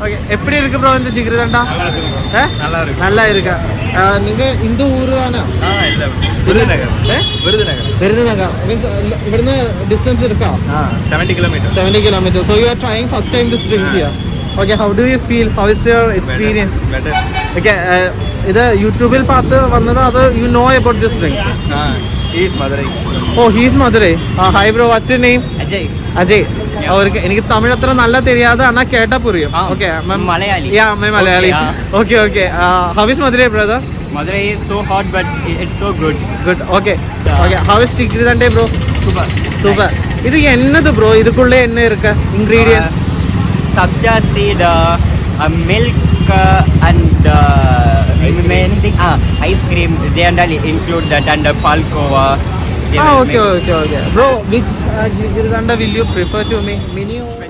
Okay எப்படி இருக்கு bro இந்த ஜிகிருதண்டா? நல்லா இருக்கு. நீங்க இந்த ஊரு தானா? இல்ல விருதுநகர். விருதுநகர் மீன்ஸ் இവിടുന്ന് ഡിസ്റ്റൻസ് இருக்கா? 70 kilometers. 70 kilometers. So you are trying first time this drink here. Okay, how do you feel? How is your experience? Better. Okay, ഇത് യൂട്യൂബിൽ பார்த்து വന്നത് അത് you know about this drink? He is Madurai. Oh, he is Madurai. Hi bro, what's your name? Ajay. അവർക്ക് എനിക്ക് തമിഴ് അത്ര നല്ല தெரியாது ആனா കേട്ടാ പുരിയും. Okay, Malayali. Yeah, I'm Malayali. Okay. How is Madurai, brother? Madurai is so hot, but it's so good. Good. Okay. How is Tikridante, bro? Super. இது என்னது bro? இதுக்குள்ள என்ன இருக்கு? Ingredients? Sabja seed, milk, and many things. Ice cream. They include that and palkova. Okay. Bro, which Tikridante will you prefer to me? Mini or